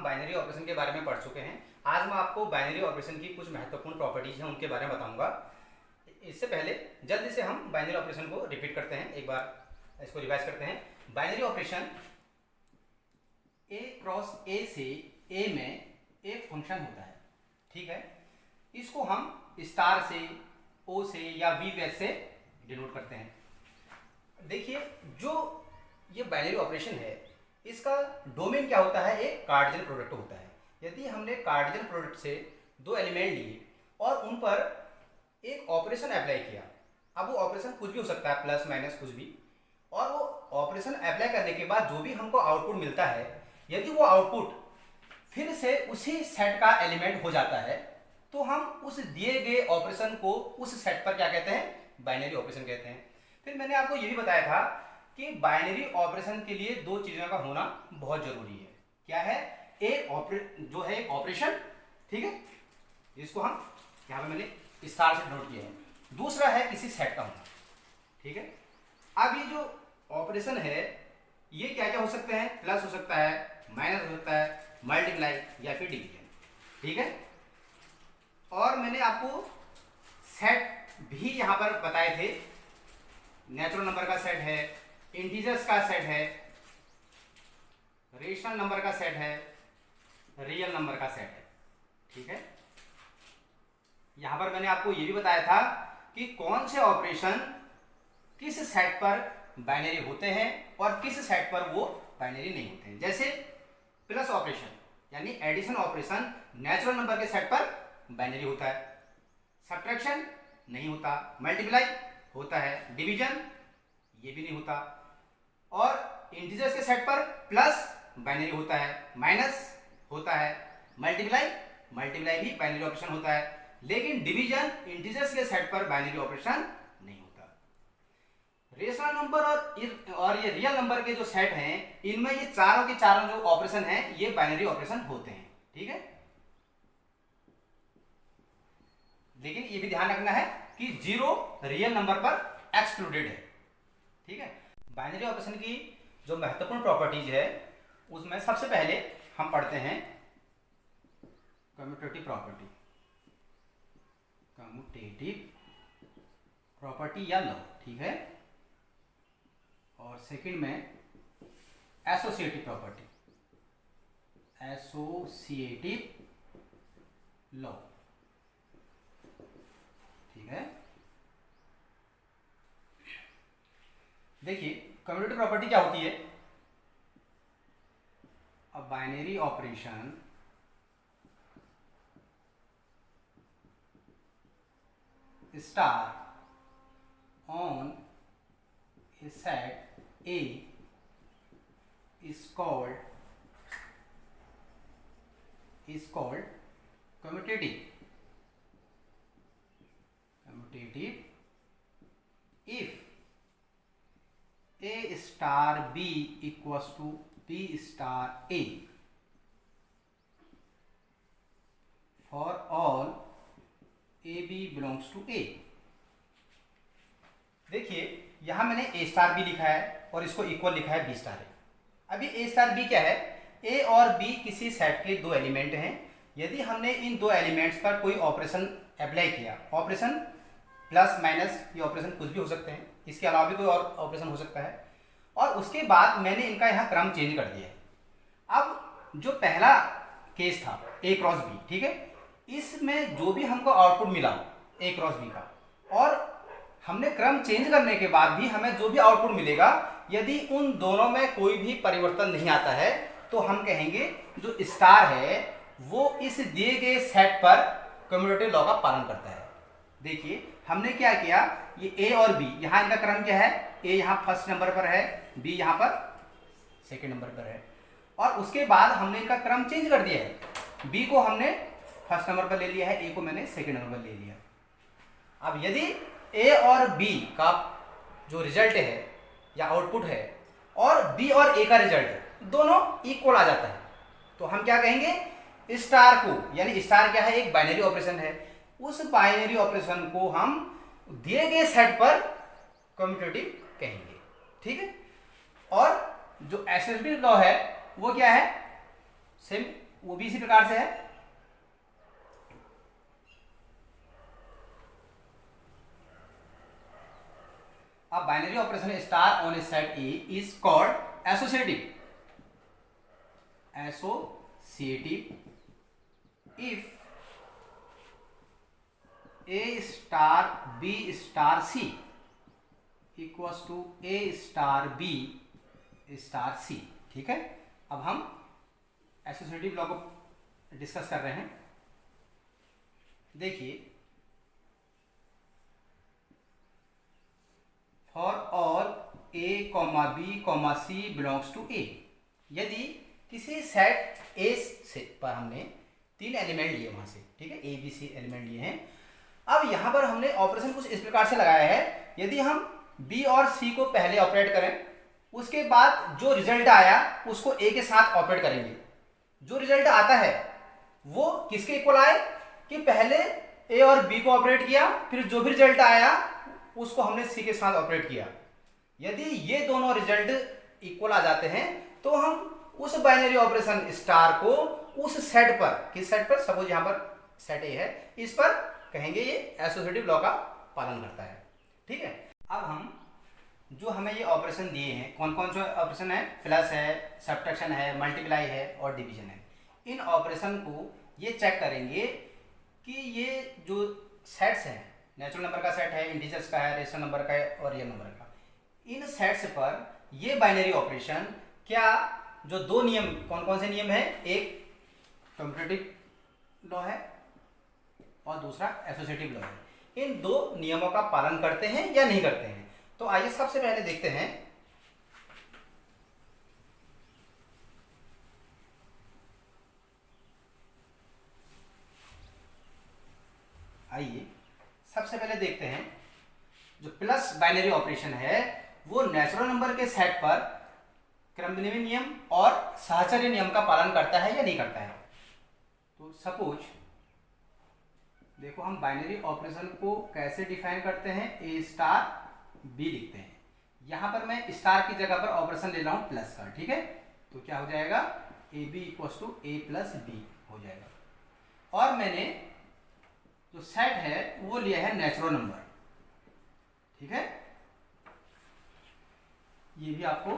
हम binary operation के बारे में पढ़ चुके हैं। आज मैं आपको बाइनरी ऑपरेशन की कुछ महत्वपूर्ण प्रॉपर्टीज हैं उनके बारे में बताऊंगा। इससे पहले जल्दी से हम बाइनरी ऑपरेशन को रिपीट करते हैं, एक बार इसको रिवाइज करते हैं। बाइनरी ऑपरेशन ए क्रॉस ए से ए में एक फंक्शन होता है, ठीक है। इसको हम स्टार से, ओ से या वी वैसे से डिनोट करते हैं। देखिए, जो ये बाइनरी ऑपरेशन है इसका डोमेन क्या होता है, एक कार्डियल प्रोडक्ट होता है। यदि हमने कार्डियल प्रोडक्ट से दो एलिमेंट लिए और उन पर एक ऑपरेशन अप्लाई किया, अब वो ऑपरेशन कुछ भी हो सकता है, प्लस माइनस कुछ भी, और वो ऑपरेशन अप्लाई करने के बाद जो भी हमको आउटपुट मिलता है, यदि वो आउटपुट फिर से उसी सेट का एलिमेंट हो जाता है तो हम उस दिए गए ऑपरेशन को उस सेट पर क्या कहते हैं, बाइनरी ऑपरेशन कहते हैं। फिर मैंने आपको ये भी बताया था कि बाइनरी ऑपरेशन के लिए दो चीजों का होना बहुत जरूरी है। क्या है, जो है एक ऑपरेशन, ठीक है, जिसको हम यहाँ पे मैंने स्टार से नोट किया है। दूसरा है किसी सेट का होना, ठीक है। अब ये जो ऑपरेशन है ये क्या क्या हो सकते हैं, प्लस हो सकता है, माइनस हो सकता है, मल्टीप्लाई या फिर डिवीजन, ठीक है। और मैंने आपको सेट भी यहाँ पर बताए थे। नेचुरल नंबर का सेट है, इंटीजर्स का सेट है, रेशनल नंबर का सेट है, रियल नंबर का सेट है, ठीक है। यहां पर मैंने आपको यह भी बताया था कि कौन से ऑपरेशन किस सेट पर बाइनरी होते हैं और किस सेट पर वो बाइनरी नहीं होते हैं। जैसे प्लस ऑपरेशन यानी एडिशन ऑपरेशन नेचुरल नंबर के सेट पर बाइनरी होता है, सब्ट्रैक्शन नहीं होता, मल्टीप्लाई होता है, डिवीजन ये भी नहीं होता, और इंटीजर्स के सेट पर प्लस बाइनरी होता है, माइनस होता है, मल्टीप्लाई भी बाइनरी ऑपरेशन होता है, लेकिन डिवीजन इंटीजर्स के सेट पर बाइनरी ऑपरेशन नहीं होता। रेशनल नंबर और ये रियल नंबर के जो सेट हैं इनमें ये चारों के चारों जो ऑपरेशन हैं ये बाइनरी ऑपरेशन होते हैं, ठीक है। लेकिन ये भी ध्यान रखना है कि जीरो रियल नंबर पर एक्सक्लूडेड है, ठीक है। बाइनरी ऑपरेशन की जो महत्वपूर्ण प्रॉपर्टीज है उसमें सबसे पहले हम पढ़ते हैं कम्यूटेटिव प्रॉपर्टी या लॉ, ठीक है। और सेकंड में एसोसिएटिव प्रॉपर्टी, एसोसिएटिव लॉ, ठीक है। देखिए, कम्यूटेटिव प्रॉपर्टी क्या होती है, a binary operation star on a set A is called commutative if A star B equals to B star A for all AB belongs to A। देखिए, यहां मैंने A star B लिखा है और इसको इक्वल लिखा है B स्टार A। अभी A स्टार B क्या है, A और B किसी सेट के दो एलिमेंट हैं। यदि हमने इन दो एलिमेंट्स पर कोई ऑपरेशन अप्लाई किया, ऑपरेशन प्लस माइनस, ये ऑपरेशन कुछ भी हो सकते हैं, इसके अलावा भी कोई और ऑपरेशन हो सकता है, और उसके बाद मैंने इनका यहाँ क्रम चेंज कर दिया है। अब जो पहला केस था A क्रॉस B, ठीक है, इसमें जो भी हमको आउटपुट मिला A क्रॉस B का, और हमने क्रम चेंज करने के बाद भी हमें जो भी आउटपुट मिलेगा, यदि उन दोनों में कोई भी परिवर्तन नहीं आता है तो हम कहेंगे जो स्टार है वो इस दिए गए सेट पर कम्यूटेटिव लॉ का पालन करता है। देखिए, हमने क्या किया, ये A और B, यहाँ इनका क्रम क्या है, A यहाँ फर्स्ट नंबर पर है, B यहाँ पर सेकंड नंबर पर है, और उसके बाद हमने इनका क्रम चेंज कर दिया है। B को हमने फर्स्ट नंबर पर ले लिया है, A को मैंने सेकंड नंबर पर ले लिया। अब यदि A और B का जो रिजल्ट है या आउटपुट है और B और A का रिजल्ट दोनों इक्वल आ जाता है तो हम क्या कहेंगे, स्टार को, यानी स्टार क्या है, एक बाइनरी ऑपरेशन है, उस बाइनरी ऑपरेशन को हम दिए गए सेट पर कम्यूटेटिव कहेंगे, ठीक है। और जो एसोसिएटिव लॉ है वो क्या है, सेम वो भी इसी प्रकार से है। अब binary operation star on a set A is called associative if A star B star C equals to A star B star C. ठीक है, अब हम एसोसिएटिव लॉ को डिस्कस कर रहे हैं। देखिए, for all A comma B comma C belongs to A, यदि किसी सेट ए से पर हमने 3 एलिमेंट लिए वहां से, ठीक है, ए बी सी एलिमेंट लिए हैं। अब यहां पर हमने ऑपरेशन कुछ इस प्रकार से लगाया है, यदि हम बी और सी को पहले ऑपरेट करें, उसके बाद जो रिजल्ट आया उसको ए के साथ ऑपरेट करेंगे। जो रिजल्ट आता है वो किसके इक्वल आए कि पहले ए और बी को ऑपरेट किया, फिर जो भी रिजल्ट आया उसको हमने सी के साथ ऑपरेट किया। यदि ये दोनों रिजल्ट इक्वल आ जाते हैं तो हम उस बाइनरी ऑपरेशन स्टार को उस सेट पर, किस सेट पर, सपोज यहां पर सेट ए है, इस पर कहेंगे ये एसोसिएटिव लॉ का पालन करता है। ठीक है, अब हम जो हमें ये ऑपरेशन दिए हैं, कौन कौन से ऑपरेशन है, प्लस है, सब्ट्रैक्शन है, मल्टीप्लाई है और डिवीजन है, इन ऑपरेशन को ये चेक करेंगे कि ये जो सेट्स हैं, नेचुरल नंबर का सेट है, इंटीजर्स का है, रेशनल नंबर का है और रियल नंबर का, इन सेट्स पर ये बाइनरी ऑपरेशन क्या, जो 2 नियम, कौन कौन से नियम है, एक कम्यूटेटिव लॉ है और दूसरा एसोसिएटिव लॉ है, इन 2 नियमों का पालन करते हैं या नहीं करते हैं। तो आइए सबसे पहले देखते हैं। आइए सबसे पहले देखते हैं, जो प्लस बाइनरी ऑपरेशन है वो नेचुरल नंबर के सेट पर क्रमनियमी नियम और साहचर्य नियम का पालन करता है या नहीं करता है। तो सपोज देखो, हम बाइनरी ऑपरेशन को कैसे डिफाइन करते हैं, ए स्टार बी लिखते हैं। यहां पर मैं स्टार की जगह पर ऑपरेशन ले रहा हूं प्लस का। ठीक है, तो क्या हो जाएगा, A B equals to A plus B हो जाएगा। और मैंने जो सेट है वो लिया है नेचुरल नंबर। ठीक है, ये भी आपको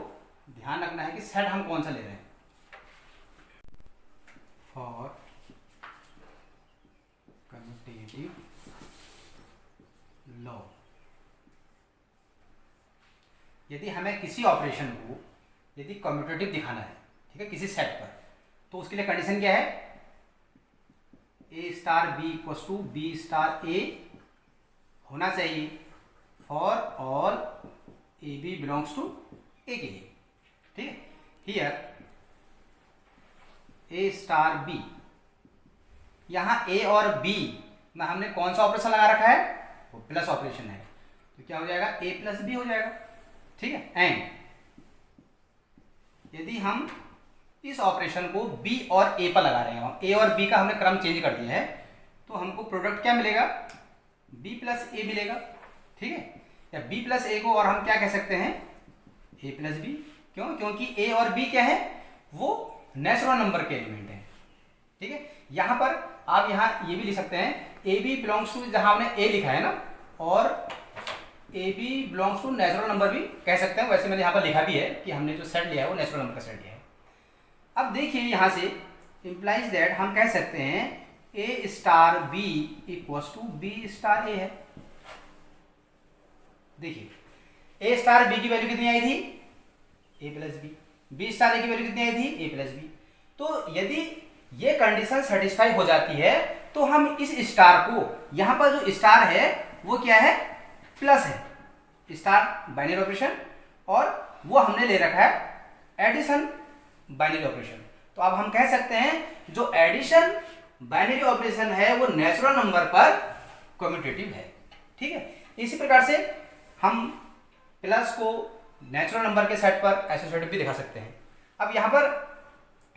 ध्यान रखना है कि सेट हम कौन सा ले रहे हैं। फॉर कम्यूटेटिव लॉ, यदि हमें किसी ऑपरेशन को यदि कम्यूटेटिव दिखाना है, ठीक है, किसी सेट पर, तो उसके लिए कंडीशन क्या है, A star B equals to B star A होना चाहिए for all A B belongs to A के लिए। ठीक है, हियर ए स्टार बी, यहां ए और बी में हमने कौन सा ऑपरेशन लगा रखा है, वो प्लस ऑपरेशन है, तो क्या हो जाएगा, ए प्लस बी हो जाएगा। ठीक है, एंड यदि हम इस ऑपरेशन को बी और ए पर लगा रहे हैं, ए और बी का हमने क्रम चेंज कर दिया है, तो हमको प्रोडक्ट क्या मिलेगा, बी प्लस ए मिलेगा। ठीक है, या बी प्लस ए को और हम क्या कह सकते हैं, ए प्लस बी। क्यों, क्योंकि ए और बी क्या है, वो नेचुरल नंबर के एलिमेंट हैं। ठीक है, यहां पर आप यहां ये भी लिख सकते हैं, ए बी बिलोंग्स टू, जहां हमने ए लिखा है ना, और A B belongs to natural number भी कह सकते हैं। वैसे मैंने यहाँ पर लिखा भी है कि हमने जो सेट लिया है वो नेचुरल नंबर का सेट लिया है। अब देखिए यहाँ से इंप्लाइज दैट हम कह सकते हैं A star B equals to B star A है। देखिए, ए स्टार बी की वैल्यू कितनी आई थी, A plus B star A की वैल्यू कितनी आई थी, ए प्लस बी। तो यदि ये कंडीशन सेटिस्फाई हो जाती है तो हम इस स्टार को, यहाँ पर जो स्टार है वो क्या है, प्लस है, स्टार बाइनरी ऑपरेशन, और वो हमने ले रखा है एडिशन बाइनरी ऑपरेशन। तो अब हम कह सकते हैं जो एडिशन बाइनरी ऑपरेशन है वो नेचुरल नंबर पर कम्यूटेटिव है। ठीक है, इसी प्रकार से हम प्लस को नेचुरल नंबर के सेट पर एसोसिएटिव भी दिखा सकते हैं। अब यहाँ पर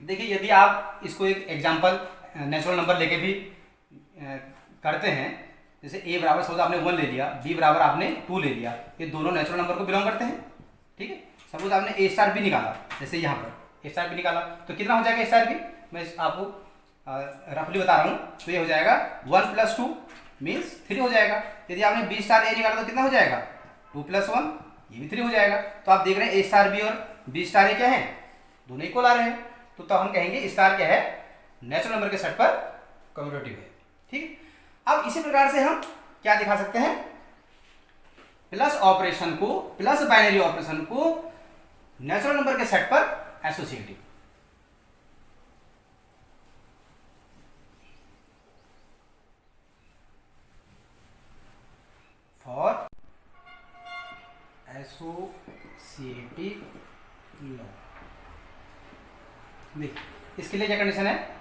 देखिए, यदि आप इसको एक एग्जांपल नेचुरल नंबर लेके भी करते हैं, जैसे a बराबर सपोज आपने 1 ले लिया, b बराबर आपने 2 ले लिया, ये दोनों नेचुरल नंबर को बिलोंग करते हैं। ठीक है, सपोज आपने a स्टार b निकाला, जैसे यहाँ पर a स्टार b निकाला, तो कितना हो जाएगा a स्टार b, मैं आपको रफली बता रहा हूँ, तो ये हो जाएगा 1 + 2 मीन्स 3 हो जाएगा। यदि आपने B स्टार A निकाला तो कितना हो जाएगा 2 + 1, ये भी 3 हो जाएगा। तो आप देख रहे हैं A स्टार B और B स्टार A क्या है, दोनों इक्वल आ रहे हैं। तो हम कहेंगे स्टार क्या है, नेचुरल नंबर के सेट पर कम्यूटेटिव है। ठीक, अब इसी प्रकार से हम क्या दिखा सकते हैं, प्लस ऑपरेशन को, प्लस बाइनरी ऑपरेशन को नेचुरल नंबर के सेट पर एसोसिएटिव। फॉर एसोसिएटिव लॉ, देख इसके लिए क्या कंडीशन है,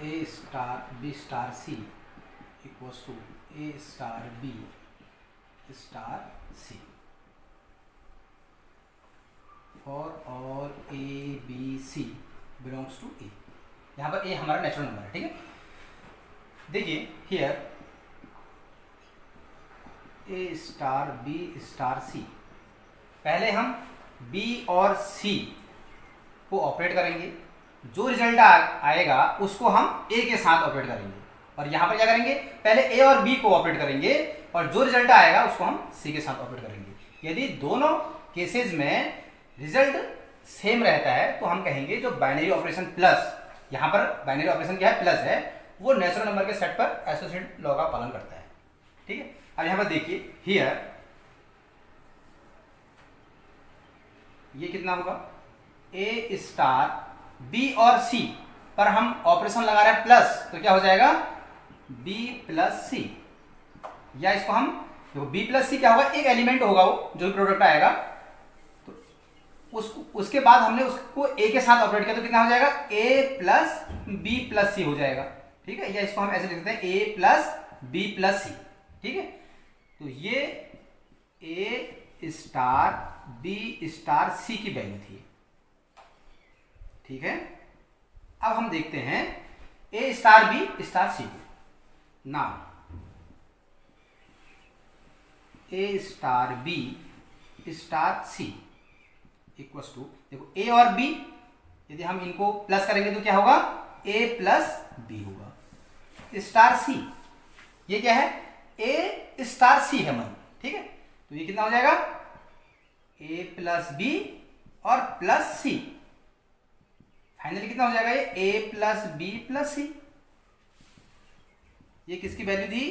A star B star C equals to A star B star C for all A B C belongs to A। यहाँ पर A हमारा नेचुरल नंबर है। ठीक है, देखिए here A star B star C, पहले हम B और C को ऑपरेट करेंगे, जो रिजल्ट आएगा उसको हम A के साथ ऑपरेट करेंगे, और यहाँ पर क्या करेंगे, पहले A और B को ऑपरेट करेंगे और जो रिजल्ट आएगा उसको हम C के साथ ऑपरेट करेंगे। यदि दोनों केसेस में रिजल्ट सेम रहता है तो हम कहेंगे जो बाइनरी ऑपरेशन प्लस, यहाँ पर बाइनरी ऑपरेशन क्या है, प्लस है, वो नेचुरल नंबर के सेट पर एसोसिएटिव लॉ का पालन करता है। ठीक है, अब यहाँ पर देखिए हियर ये कितना होगा, A स्टार B और C पर हम ऑपरेशन लगा रहे हैं प्लस, तो क्या हो जाएगा B + C, या इसको हम देखो B + C क्या होगा, एक एलिमेंट होगा वो जो भी प्रोडक्ट आएगा, तो उसके बाद हमने उसको A के साथ ऑपरेट किया तो कितना हो जाएगा A + B + C हो जाएगा। ठीक है, या इसको हम ऐसे लिख देते हैं A + B + C। ठीक है, तो ये A star B star C की वैल्यू थी। ठीक है, अब हम देखते हैं A star B star C को। Now A star B star C equals to, देखो A और B यदि हम इनको प्लस करेंगे तो क्या होगा A + B होगा। स्टार C ये क्या है, A स्टार C है मन। ठीक है, तो ये कितना हो जाएगा A + B और प्लस C, फाइनली कितना हो जाएगा ये A + B + C। ये किसकी वैल्यू थी,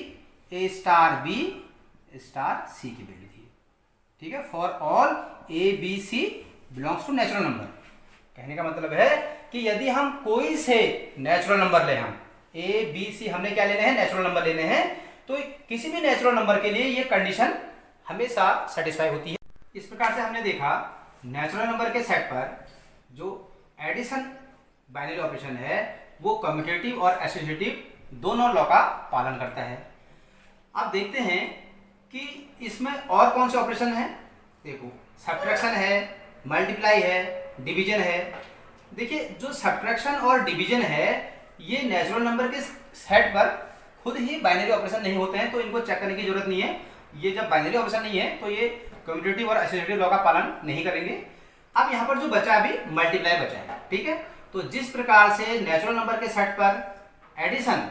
A star B star C की वैल्यू थी। ठीक है, for all A B C belongs to natural number. कहने का मतलब है कि यदि हम कोई से नेचुरल नंबर ले, हम A B C हमने क्या लेने हैं, नेचुरल नंबर लेने हैं, तो किसी भी नेचुरल नंबर के लिए ये कंडीशन हमेशा सेटिस्फाई होती है। इस प्रकार से हमने देखा नेचुरल नंबर के सेट पर जो एडिशन बाइनरी ऑपरेशन है वो कम्यूटेटिव और एसोसिएटिव दोनों लॉ का पालन करता है। अब देखते हैं कि इसमें और कौन से ऑपरेशन है। देखो सब्ट्रैक्शन है, मल्टीप्लाई है, डिवीजन है। देखिए जो सब्ट्रैक्शन और डिवीजन है ये नेचुरल नंबर के सेट पर खुद ही बाइनरी ऑपरेशन नहीं होते हैं, तो इनको चेक करने की जरूरत नहीं है। ये जब बाइनरी ऑपरेशन नहीं है तो ये कम्यूटेटिव और एसोसिएटिव लॉ का पालन नहीं करेंगे। अब यहाँ पर जो बचा अभी मल्टीप्लाई बचा है। ठीक है, तो जिस प्रकार से नेचुरल नंबर के सेट पर एडिशन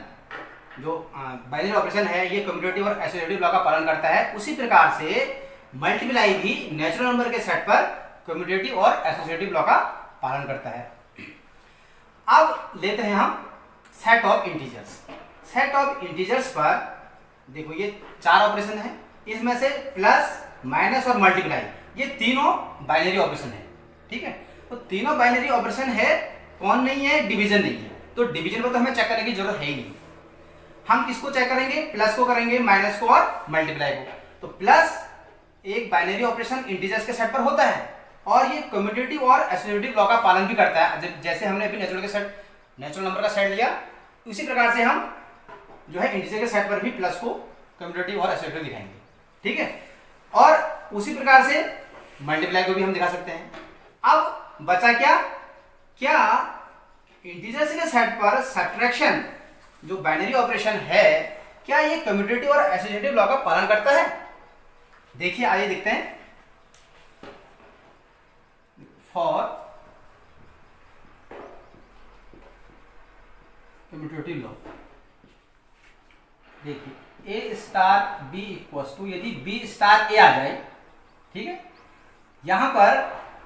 जो बाइनरी ऑपरेशन है ये कम्यूटेटिव और एसोसिएटिव लॉ का पालन करता है, उसी प्रकार से मल्टीप्लाई भी नेचुरल नंबर के सेट पर कम्यूटेटिव और एसोसिएटिव लॉ का पालन करता है। अब लेते हैं हम set of integers. Set of integers पर देखो ये 4 ऑपरेशन है, इसमें से प्लस, माइनस और मल्टीप्लाई ये तीनों बाइनरी ऑपरेशन है। ठीक है, तो तीनों बाइनरी ऑपरेशन है, कौन नहीं है, डिवीजन नहीं है। तो डिवीजन को तो हमें चेक करने की जरूरत है ही नहीं। हम किसको चेक करेंगे, प्लस को करेंगे, माइनस को और मल्टीप्लाई को। तो प्लस एक बाइनरी ऑपरेशन इंटीजर्स के सेट पर होता है और ये कम्यूटेटिव और एसोसिएटिव लॉ का पालन भी करता है। जैसे हमने अभी नेचुरल नंबर का सेट लिया, उसी प्रकार से हम जो है इंटीजर के सेट पर भी प्लस को कम्यूटेटिव और एसोसिएटिव दिखाएंगे। ठीक है, और उसी प्रकार से मल्टीप्लाई को भी हम दिखा सकते हैं। अब बचा क्या इंटीजर्स के सेट पर सब्ट्रैक्शन जो बाइनरी ऑपरेशन है क्या ये कम्यूटेटिव और एसोसिएटिव लॉ का पालन करता है। देखिए आइए देखते हैं। For commutative law. देखिए A star B equals to, यदि बी स्टार ए आ जाए, ठीक है, यहां पर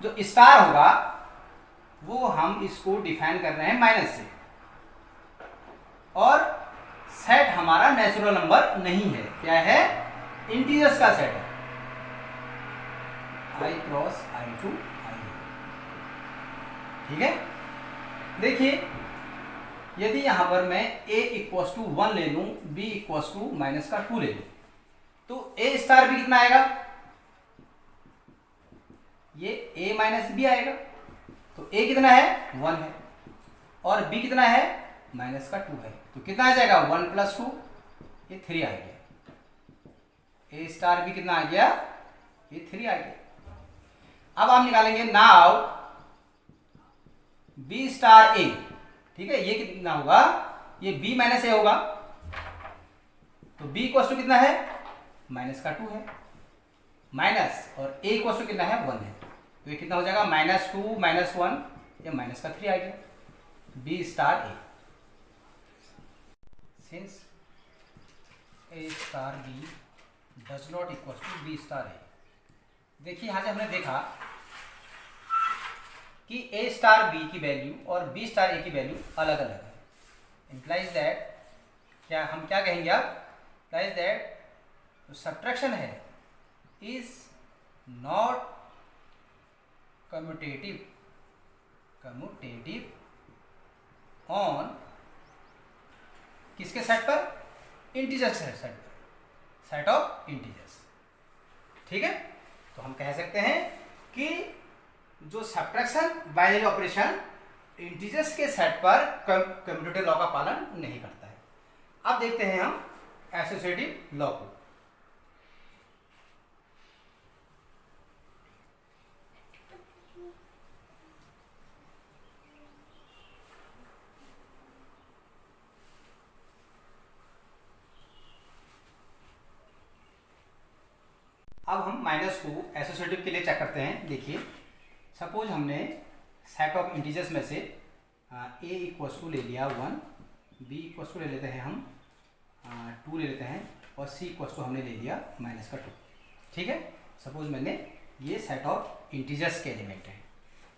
जो स्टार होगा वो हम इसको डिफाइन कर रहे हैं माइनस से, और सेट हमारा नेचुरल नंबर नहीं है, क्या है, इंटीजर्स का सेट है, i क्रॉस i2 i, ठीक है। देखिए यदि यहां पर मैं a इक्वल्स टू 1 ले लूं, b इक्वल्स टू माइनस का 2 ले लूं, तो a स्टार भी कितना आएगा, ये a माइनस b आएगा, तो a कितना है 1 है, और b कितना है माइनस का 2 है, तो कितना आ जाएगा 1 प्लस 2, ये 3 आ गया, a स्टार भी कितना आ गया, ये 3 आ गया। अब आप निकालेंगे नाउ b स्टार a, ठीक है, ये कितना होगा, ये b माइनस a होगा, तो b इक्वल टू कितना है माइनस का 2 है, माइनस और a इक्वल टू कितना है 1 है, तो ये कितना हो जाएगा -2 -1, ये माइनस का 3 आ गया, b star a। Since a star b does not equal to b star a, देखिए यहां से हमने देखा कि a स्टार b की वैल्यू और b स्टार a की वैल्यू अलग अलग है, इम्प्लाइज दैट, क्या हम क्या कहेंगे अब, इम्प्लाइज दैट सब्ट्रैक्शन है इज नॉट कम्यूटेटिव ऑन किसके सेट पर, इंटीजर्स सेट पर, सेट ऑफ इंटीजर्स, ठीक है। तो हम कह सकते हैं कि जो सब्ट्रैक्शन बाइनरी ऑपरेशन इंटीजर्स के सेट पर कम्यूटेटिव लॉ का पालन नहीं करता है। अब देखते हैं हम एसोसिएटिव लॉ को। अब हम माइनस को एसोसिएटिव के लिए चेक करते हैं। देखिए सपोज हमने सेट ऑफ इंटीजर्स में से a इक्वल्स टू ले लिया 1, b इक्वल्स टू ले लेते हैं हम 2 ले लेते हैं, और c इक्वल्स टू हमने ले लिया माइनस का 2, ठीक है। सपोज मैंने ये सेट ऑफ इंटीजर्स के एलिमेंट हैं।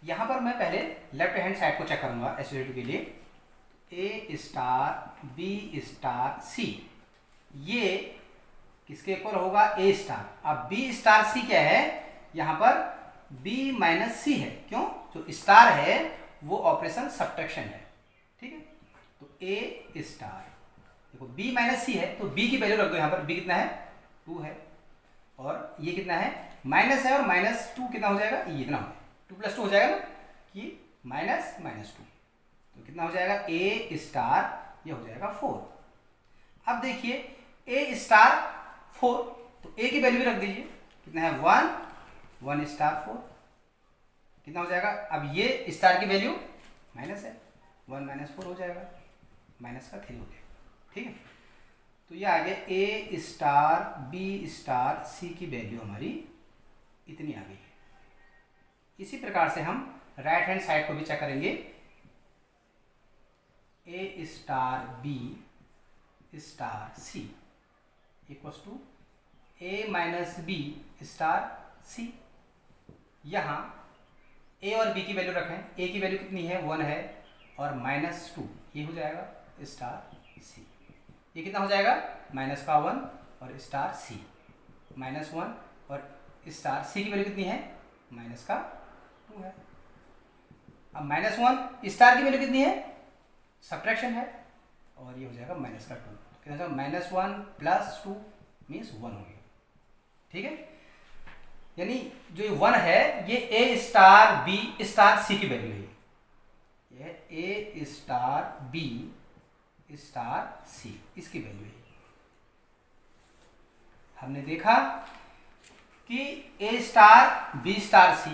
यहाँ पर मैं पहले लेफ्ट हैंड साइड को चेक करूँगा एसोसिएटिव के लिए, a star b star c, ये किसके इक्वल होगा, a स्टार। अब b स्टार c क्या है, यहाँ पर b माइनस c है, क्यों, जो स्टार है वो ऑपरेशन सब्ट्रैक्शन है, ठीक है। तो a स्टार, देखो b माइनस c है तो b की वैल्यू रख दो, यहाँ पर b कितना है 2 है, और ये कितना है माइनस है, और -2 कितना हो जाएगा, ये इतना हो जाएगा 2 + 2 हो जाएगा ना, कि -2, तो कितना हो जाएगा a स्टार, ये हो जाएगा 4। अब देखिए a स्टार 4, तो a की वैल्यू भी रख दीजिए, कितना है 1 स्टार 4, कितना हो जाएगा, अब ये स्टार की वैल्यू माइनस है, 1 - 4 हो जाएगा, माइनस का 3 हो जाएगा, ठीक है। तो ये आ गया a star b star c की वैल्यू हमारी इतनी आ गई है। इसी प्रकार से हम राइट हैंड साइड को भी चेक करेंगे, a star b star c equals to a minus b star c। यहाँ a और b की वैल्यू रखें, a की वैल्यू कितनी है 1 है, और -2, ये हो जाएगा स्टार c, ये कितना हो जाएगा माइनस का 1 और स्टार c, -1 और स्टार c की वैल्यू कितनी है माइनस का 2 है। अब -1 स्टार की वैल्यू कितनी है, सब्ट्रैक्शन है, और ये हो जाएगा माइनस का 2, कितना -1 + 2 मीन्स 1 हो गया, ठीक है। यानी जो ये 1 है ये a star b star c की वैल्यू है, ये a star b star c इसकी वैल्यू है। हमने देखा कि a star b star c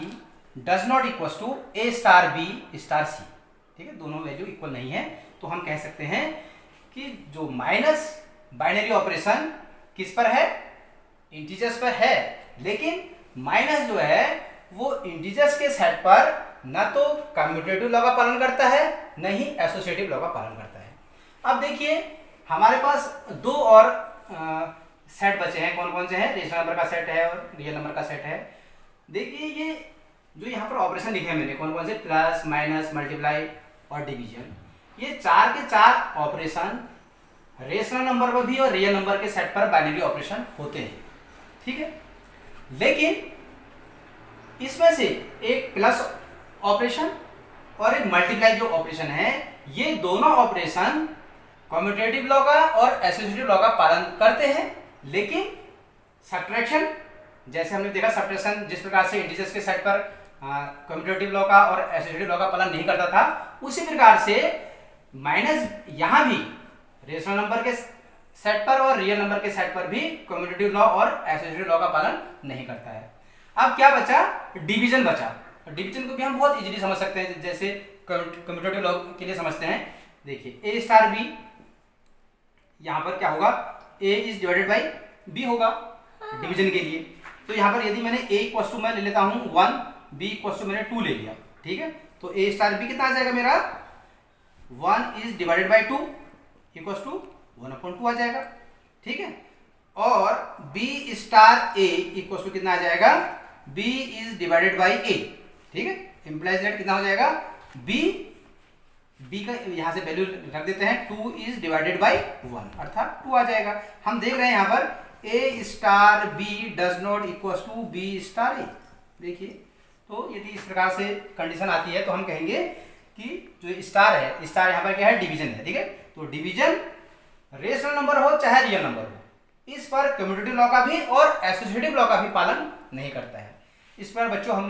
does not equal to a star b star c, ठीक है, दोनों वैल्यू इक्वल नहीं है। तो हम कह सकते हैं कि जो माइनस बाइनरी ऑपरेशन किस पर है, इंटीजर्स पर है, लेकिन माइनस जो है वो इंटीजर्स के सेट पर न तो कम्यूटेटिव लॉ का पालन करता है, न ही एसोसिएटिव लॉ का पालन करता है। अब देखिए हमारे पास दो और सेट बचे हैं। कौन कौन से हैं? रेशनल नंबर का सेट है और रियल नंबर का सेट है। देखिए ये जो यहाँ पर ऑपरेशन लिखे हैं मैंने, कौन कौन से? प्लस, माइनस, मल्टीप्लाई और डिवीजन। ये चार के चार ऑपरेशन रेशनल नंबर पर भी और रियल नंबर के सेट पर बाइनरी ऑपरेशन होते हैं, ठीक है। लेकिन इसमें से एक प्लस ऑपरेशन और एक मल्टीप्लाई जो ऑपरेशन है, ये दोनों ऑपरेशन कम्यूटेटिव लॉ का और एसोसिएटिव लॉ का पालन करते हैं। लेकिन सब्ट्रैक्शन, जैसे हमने देखा सब्ट्रैक्शन जिस प्रकार से इंटीजर्स के सेट पर कम्यूटेटिव लॉ का और एसोसिएटिव लॉ का पालन नहीं करता था, उसी प्रकार से माइनस यहाँ भी रेशनल नंबर के सेट पर और रियल नंबर के सेट पर भी कम्यूटेटिव लॉ और एसोसिएटिव लॉ का पालन नहीं करता है। अब क्या बचा? डिवीजन बचा। डिवीजन को भी हम बहुत इजीली समझ सकते हैं, जैसे कम्यूटेटिव लॉ के लिए समझते हैं। देखिए ए स्टार बी, यहाँ पर क्या होगा? ए इज डिवाइडेड बाई बी होगा डिवीजन के लिए। तो यहाँ पर यदि मैंने ए इक्वल टू मैं ले लेता हूँ 1, बी इक्वल टू मैंने 2 ले लिया, ठीक है। तो ए स्टार बी कितना आ जाएगा मेरा? 1 is divided by 2 equal to 1/2 आ जाएगा, ठीक है। और B star A equal to कितना आ जाएगा? B is divided by A, ठीक है। इंप्लाइज दैट कितना हो जाएगा? बी का यहाँ से वैल्यू रख देते हैं, 2 इज डिवाइडेड बाई 1 अर्थात 2 आ जाएगा। हम देख रहे हैं यहाँ पर A star B does not equal to B star A. देखिए, तो यदि इस प्रकार से कंडीशन आती है तो हम कहेंगे कि जो स्टार है, स्टार यहाँ पर क्या है? डिवीजन है, ठीक है। तो डिवीजन रेशनल नंबर हो चाहे रियल नंबर हो, इस पर कम्यूटेटिव लॉ का भी और एसोसिएटिव लॉ का भी पालन नहीं करता है। इस पर बच्चों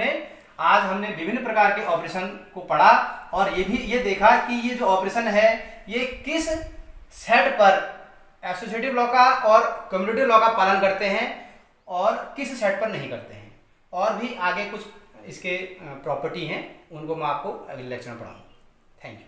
आज हमने विभिन्न प्रकार के ऑपरेशन को पढ़ा और ये देखा कि ये जो ऑपरेशन है ये किस सेट पर एसोसिएटिव लॉ का और कम्यूटेटिव लॉ का पालन करते हैं और किस सेट पर नहीं करते हैं। और भी आगे कुछ इसके प्रॉपर्टी हैं, उनको मैं आपको अगले लेक्चर में पढ़ाऊंगा। Thank you.